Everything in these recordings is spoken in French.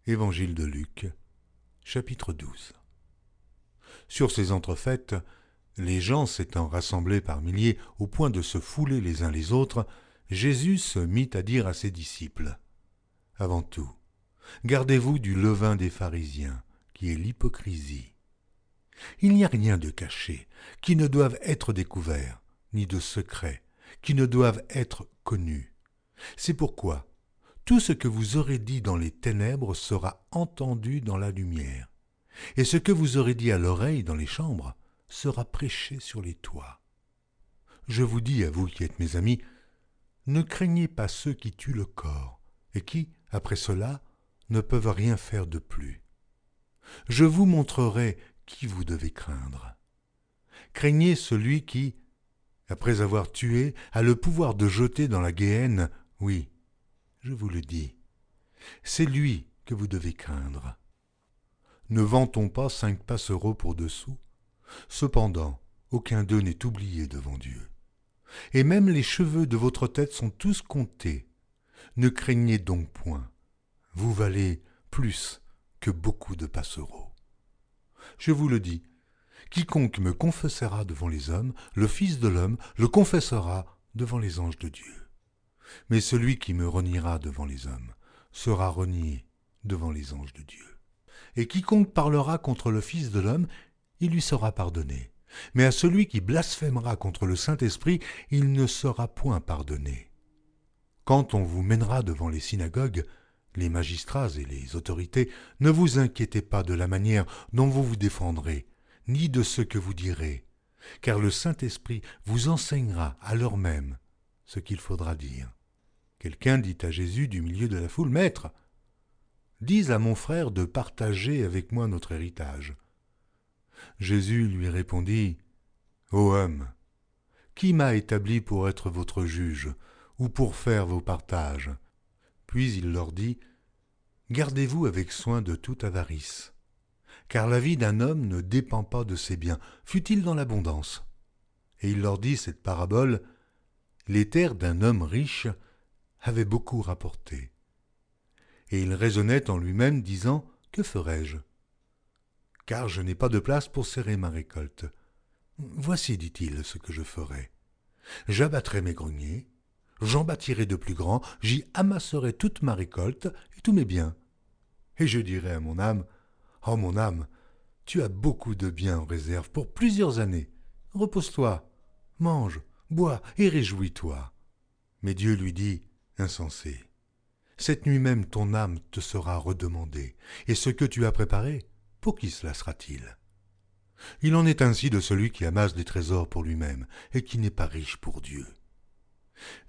Évangile de Luc, chapitre 12. Sur ces entrefaites, les gens s'étant rassemblés par milliers au point de se fouler les uns les autres, Jésus se mit à dire à ses disciples : « Avant tout, gardez-vous du levain des pharisiens, qui est l'hypocrisie. Il n'y a rien de caché, qui ne doive être découvert, ni de secret, qui ne doive être connu. C'est pourquoi tout ce que vous aurez dit dans les ténèbres sera entendu dans la lumière, et ce que vous aurez dit à l'oreille dans les chambres sera prêché sur les toits. Je vous dis, à vous qui êtes mes amis, ne craignez pas ceux qui tuent le corps, et qui, après cela, ne peuvent rien faire de plus. Je vous montrerai qui vous devez craindre. Craignez celui qui, après avoir tué, a le pouvoir de jeter dans la géhenne, oui, je vous le dis, c'est lui que vous devez craindre. Ne vend-on pas 5 passereaux pour 2 sous ? Cependant, aucun d'eux n'est oublié devant Dieu. Et même les cheveux de votre tête sont tous comptés. Ne craignez donc point, vous valez plus que beaucoup de passereaux. Je vous le dis, quiconque me confessera devant les hommes, le Fils de l'homme le confessera devant les anges de Dieu. Mais celui qui me reniera devant les hommes sera renié devant les anges de Dieu. Et quiconque parlera contre le Fils de l'homme, il lui sera pardonné. Mais à celui qui blasphémera contre le Saint-Esprit, il ne sera point pardonné. Quand on vous mènera devant les synagogues, les magistrats et les autorités, ne vous inquiétez pas de la manière dont vous vous défendrez, ni de ce que vous direz, car le Saint-Esprit vous enseignera à l'heure même ce qu'il faudra dire. Quelqu'un dit à Jésus du milieu de la foule : « Maître, dis à mon frère de partager avec moi notre héritage. » Jésus lui répondit : « Ô homme, qui m'a établi pour être votre juge ou pour faire vos partages ?» Puis il leur dit : « Gardez-vous avec soin de toute avarice, car la vie d'un homme ne dépend pas de ses biens, fût-il dans l'abondance. » Et il leur dit cette parabole : « Les terres d'un homme riche avaient beaucoup rapporté. Et il raisonnait en lui-même, disant : Que ferai-je ? Car je n'ai pas de place pour serrer ma récolte. Voici, dit-il, ce que je ferai. J'abattrai mes greniers, j'en bâtirai de plus grands, j'y amasserai toute ma récolte et tous mes biens. Et je dirai à mon âme : Oh mon âme, tu as beaucoup de biens en réserve pour plusieurs années. Repose-toi, mange, bois et réjouis-toi. Mais Dieu lui dit : Insensé, cette nuit même ton âme te sera redemandée, et ce que tu as préparé, pour qui cela sera-t-il ? Il en est ainsi de celui qui amasse des trésors pour lui-même, et qui n'est pas riche pour Dieu.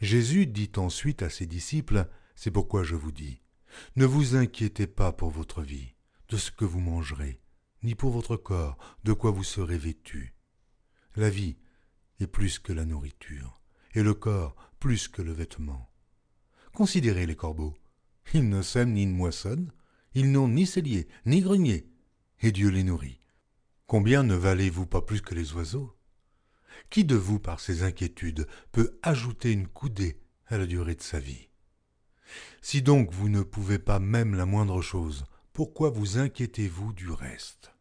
Jésus dit ensuite à ses disciples : C'est pourquoi je vous dis, ne vous inquiétez pas pour votre vie, de ce que vous mangerez, ni pour votre corps, de quoi vous serez vêtus. La vie est plus que la nourriture, et le corps plus que le vêtement. Considérez les corbeaux. Ils ne sèment ni ne moissonnent, ils n'ont ni cellier, ni grenier, et Dieu les nourrit. Combien ne valez-vous pas plus que les oiseaux ? Qui de vous, par ses inquiétudes, peut ajouter une coudée à la durée de sa vie ? Si donc vous ne pouvez pas même la moindre chose, pourquoi vous inquiétez-vous du reste ?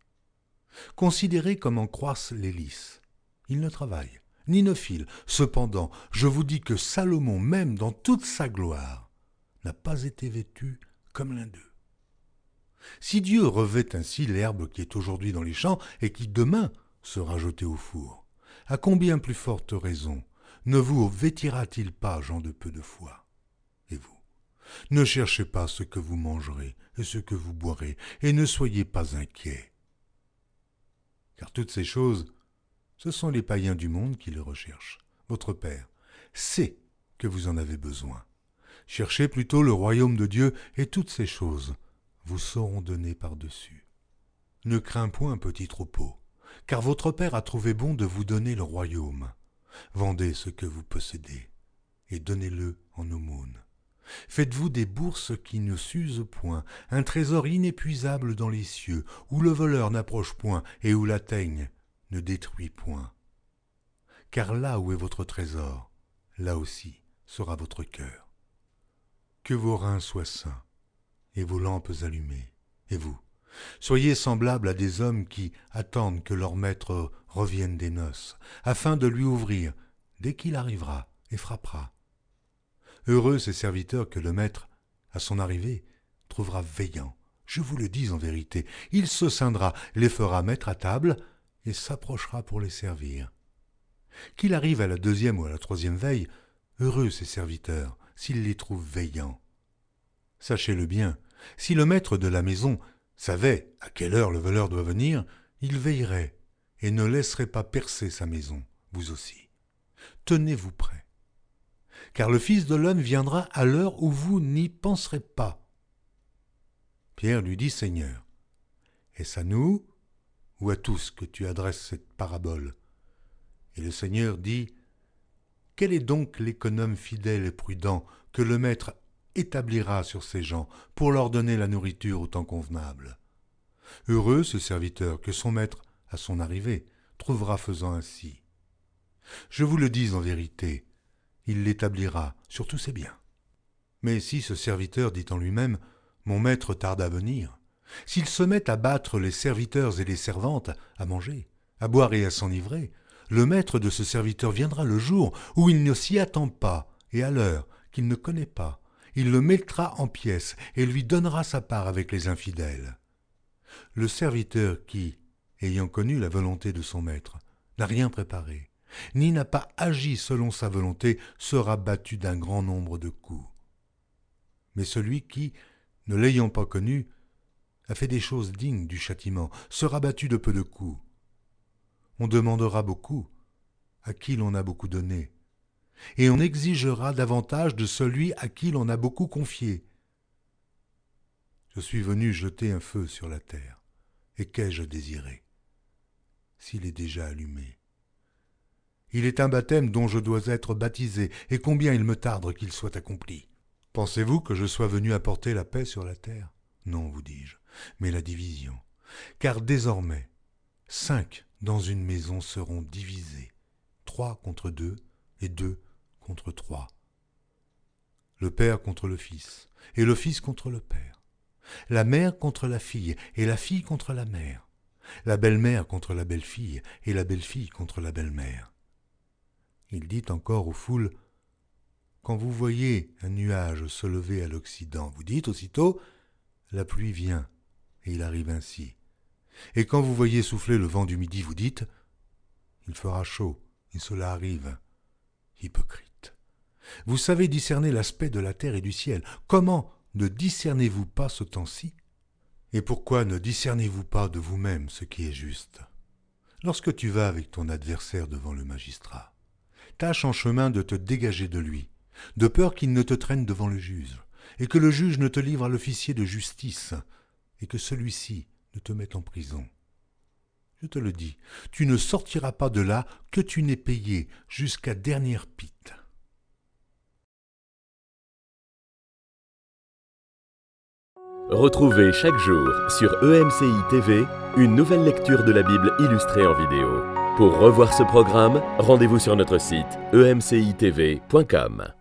Considérez comment croissent les lys. Ils ne travaillent, ni ne filent. Cependant, je vous dis que Salomon, même dans toute sa gloire, n'a pas été vêtu comme l'un d'eux. Si Dieu revêt ainsi l'herbe qui est aujourd'hui dans les champs et qui demain sera jetée au four, à combien plus forte raison ne vous vêtira-t-il pas, gens de peu de foi ? Et vous, ne cherchez pas ce que vous mangerez et ce que vous boirez, et ne soyez pas inquiets. Car toutes ces choses, ce sont les païens du monde qui les recherchent. Votre Père sait que vous en avez besoin. Cherchez plutôt le royaume de Dieu, et toutes ces choses vous seront données par-dessus. Ne crains point, petit troupeau, car votre Père a trouvé bon de vous donner le royaume. Vendez ce que vous possédez, et donnez-le en aumône. Faites-vous des bourses qui ne s'usent point, un trésor inépuisable dans les cieux, où le voleur n'approche point et où la teigne ne détruit point. Car là où est votre trésor, là aussi sera votre cœur. Que vos reins soient sains et vos lampes allumées. Et vous, soyez semblables à des hommes qui attendent que leur maître revienne des noces, afin de lui ouvrir dès qu'il arrivera et frappera. Heureux ces serviteurs que le maître, à son arrivée, trouvera veillant. Je vous le dis en vérité, il se scindra, les fera mettre à table et s'approchera pour les servir. Qu'il arrive à la 2e ou à la 3e veille, heureux ces serviteurs, s'il les trouve veillants. Sachez-le bien, si le maître de la maison savait à quelle heure le voleur doit venir, il veillerait et ne laisserait pas percer sa maison, vous aussi. Tenez-vous prêts, car le Fils de l'homme viendra à l'heure où vous n'y penserez pas. Pierre lui dit, Seigneur, est-ce à nous ou à tous que tu adresses cette parabole? Et le Seigneur dit, quel est donc l'économe fidèle et prudent que le maître établira sur ses gens pour leur donner la nourriture au temps convenable? Heureux ce serviteur que son maître, à son arrivée, trouvera faisant ainsi. Je vous le dis en vérité, il l'établira sur tous ses biens. Mais si ce serviteur dit en lui-même, mon maître tarde à venir, s'il se met à battre les serviteurs et les servantes, à manger, à boire et à s'enivrer, le maître de ce serviteur viendra le jour où il ne s'y attend pas et à l'heure qu'il ne connaît pas. Il le mettra en pièces et lui donnera sa part avec les infidèles. Le serviteur qui, ayant connu la volonté de son maître, n'a rien préparé, ni n'a pas agi selon sa volonté, sera battu d'un grand nombre de coups. Mais celui qui, ne l'ayant pas connu, a fait des choses dignes du châtiment, sera battu de peu de coups. On demandera beaucoup à qui l'on a beaucoup donné, et on exigera davantage de celui à qui l'on a beaucoup confié. Je suis venu jeter un feu sur la terre, et qu'ai-je désiré, s'il est déjà allumé? Il est un baptême dont je dois être baptisé, et combien il me tarde qu'il soit accompli. Pensez-vous que je sois venu apporter la paix sur la terre? Non, vous dis-je, mais la division. Car désormais, 5 dans une maison seront divisés, 3 contre 2 et 2 contre 3. Le père contre le fils, et le fils contre le père. La mère contre la fille, et la fille contre la mère. La belle-mère contre la belle-fille, et la belle-fille contre la belle-mère. Il dit encore aux foules, quand vous voyez un nuage se lever à l'Occident, vous dites aussitôt, la pluie vient, et il arrive ainsi. Et quand vous voyez souffler le vent du midi, vous dites, il fera chaud, et cela arrive. Hypocrite. Vous savez discerner l'aspect de la terre et du ciel. Comment ne discernez-vous pas ce temps-ci? Et pourquoi ne discernez-vous pas de vous-même ce qui est juste? Lorsque tu vas avec ton adversaire devant le magistrat, tâche en chemin de te dégager de lui, de peur qu'il ne te traîne devant le juge, et que le juge ne te livre à l'officier de justice, et que celui-ci ne te mette en prison. Je te le dis, tu ne sortiras pas de là que tu n'aies payé jusqu'à dernière pite. Retrouvez chaque jour sur EMCI TV une nouvelle lecture de la Bible illustrée en vidéo. Pour revoir ce programme, rendez-vous sur notre site emcitv.com.